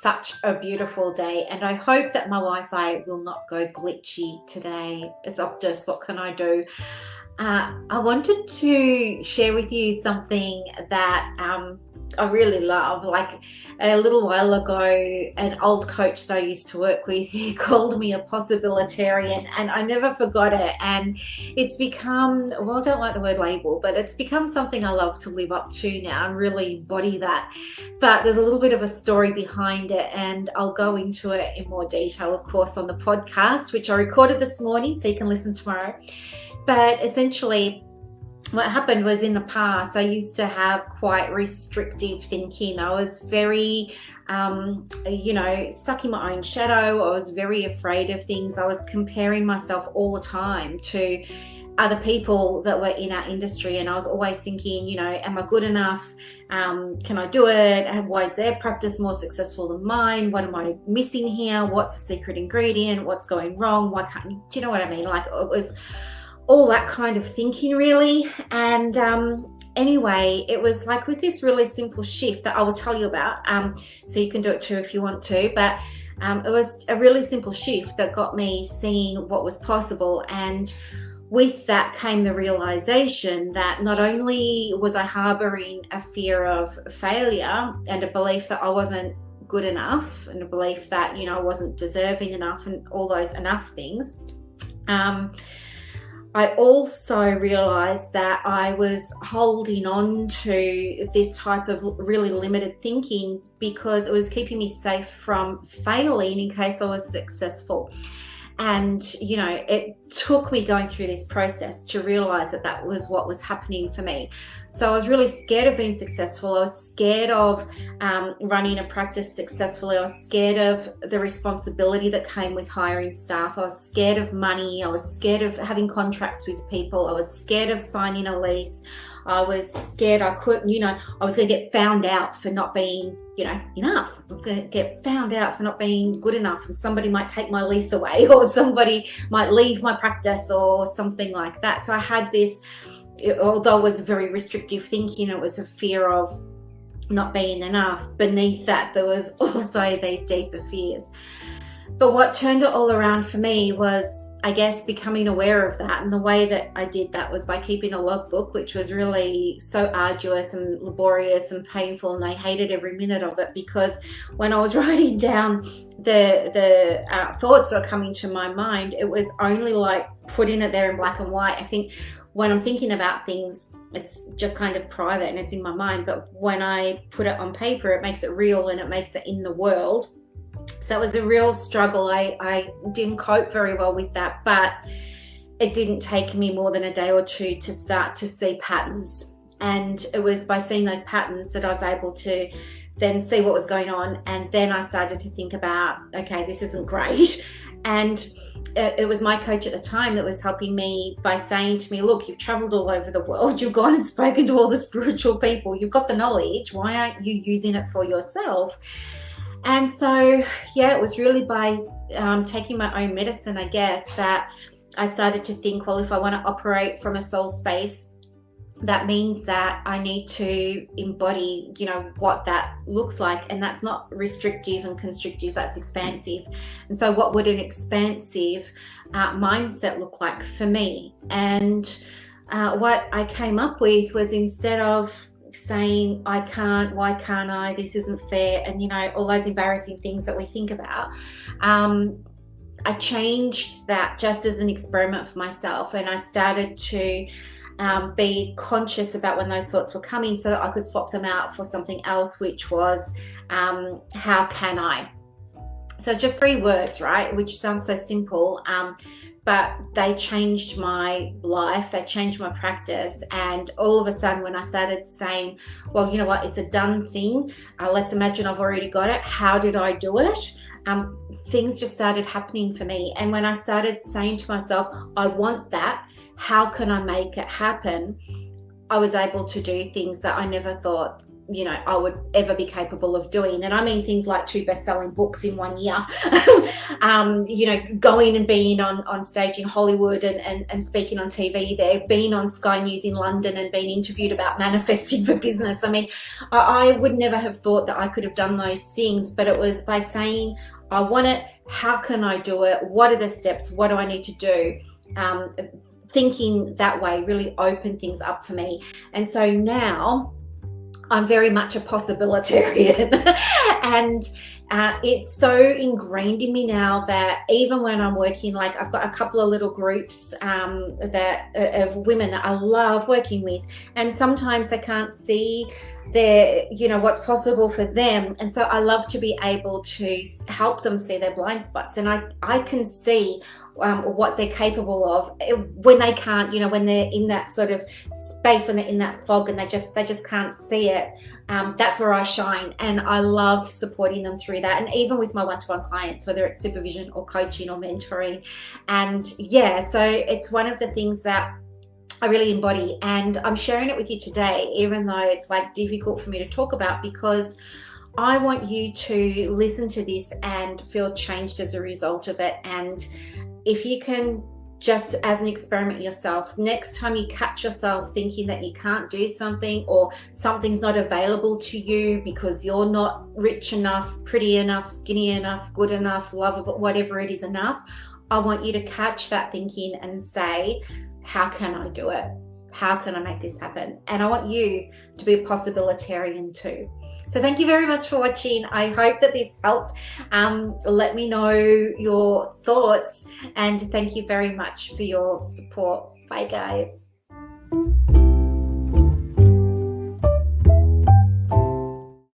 such a beautiful day, and I hope that my Wi-Fi will not go glitchy today. It's Optus, what can I do? I wanted to share with you something that I really love. Like a little while ago, an old coach that I used to work with, he called me a possibilitarian, and I never forgot it. And it's become, well, I don't like the word label, but it's become something I love to live up to now and really embody that. But there's a little bit of a story behind it, and I'll go into it in more detail, of course, on the podcast, which I recorded this morning, so you can listen tomorrow. But essentially, what happened was in the past, I used to have quite restrictive thinking. I was very, stuck in my own shadow. I was very afraid of things. I was comparing myself all the time to other people that were in our industry. And I was always thinking, am I good enough? Can I do it? Why is their practice more successful than mine? What am I missing here? What's the secret ingredient? What's going wrong? Why can't, do you know what I mean? Like, it was all that kind of thinking, really. And anyway, it was like with this really simple shift that I will tell you about, so you can do it too if you want to, but it was a really simple shift that got me seeing what was possible. And with that came the realization that not only was I harboring a fear of failure and a belief that I wasn't good enough, and a belief that I wasn't deserving enough, and all those enough things, I also realized that I was holding on to this type of really limited thinking because it was keeping me safe from failing in case I was successful. And, it took me going through this process to realize that that was what was happening for me. So I was really scared of being successful. I was scared of running a practice successfully. I was scared of the responsibility that came with hiring staff. I was scared of money. I was scared of having contracts with people. I was scared of signing a lease. I was scared I couldn't, I was going to get found out for not being, enough. I was going to get found out for not being good enough, and somebody might take my lease away, or somebody might leave my practice or something like that. So I had this, although it was very restrictive thinking, it was a fear of not being enough. Beneath that, there was also these deeper fears. But what turned it all around for me was, I guess, becoming aware of that. And the way that I did that was by keeping a logbook, which was really so arduous and laborious and painful. And I hated every minute of it, because when I was writing down the thoughts that are coming to my mind, it was only like putting it there in black and white. I think when I'm thinking about things, it's just kind of private and it's in my mind. But when I put it on paper, it makes it real and it makes it in the world. So it was a real struggle. I didn't cope very well with that, but it didn't take me more than a day or two to start to see patterns. And it was by seeing those patterns that I was able to then see what was going on. And then I started to think about, okay, this isn't great. And it was my coach at the time that was helping me by saying to me, look, you've traveled all over the world. You've gone and spoken to all the spiritual people. You've got the knowledge. Why aren't you using it for yourself? And so, it was really by taking my own medicine, I guess, that I started to think, well, if I want to operate from a soul space, that means that I need to embody, what that looks like. And that's not restrictive and constrictive, that's expansive. And so what would an expansive mindset look like for me? And what I came up with was, instead of saying I can't, why can't I, this isn't fair, and all those embarrassing things that we think about, I changed that just as an experiment for myself. And I started to be conscious about when those thoughts were coming, so that I could swap them out for something else, which was how can I. So just 3 words, right, which sounds so simple, but they changed my life, they changed my practice. And all of a sudden, when I started saying, well, you know what, it's a done thing, let's imagine I've already got it, how did I do it? Things just started happening for me. And when I started saying to myself, I want that, how can I make it happen? I was able to do things that I never thought I would ever be capable of doing. And I mean things like 2 best-selling books in 1 year, going and being on stage in Hollywood and speaking on TV there, being on Sky News in London and being interviewed about manifesting for business. I mean, I would never have thought that I could have done those things, but it was by saying, I want it, how can I do it? What are the steps? What do I need to do? Thinking that way really opened things up for me. And so now I'm very much a possibilitarian and it's so ingrained in me now that even when I'm working, like I've got a couple of little groups of women that I love working with, and sometimes they can't see what's possible for them, and so I love to be able to help them see their blind spots, and I can see what they're capable of when they can't, when they're in that sort of space, when they're in that fog and they just can't see it. That's where I shine, and I love supporting them through that. And even with my one-to-one clients, whether it's supervision or coaching or mentoring, and so it's one of the things that I really embody, and I'm sharing it with you today, even though it's like difficult for me to talk about, because I want you to listen to this and feel changed as a result of it. And if you can, just as an experiment yourself, next time you catch yourself thinking that you can't do something, or something's not available to you because you're not rich enough, pretty enough, skinny enough, good enough, lovable, whatever it is enough, I want you to catch that thinking and say, how can I do it? How can I make this happen? And I want you to be a possibilitarian too. So thank you very much for watching. I hope that this helped. Let me know your thoughts, and thank you very much for your support. Bye guys.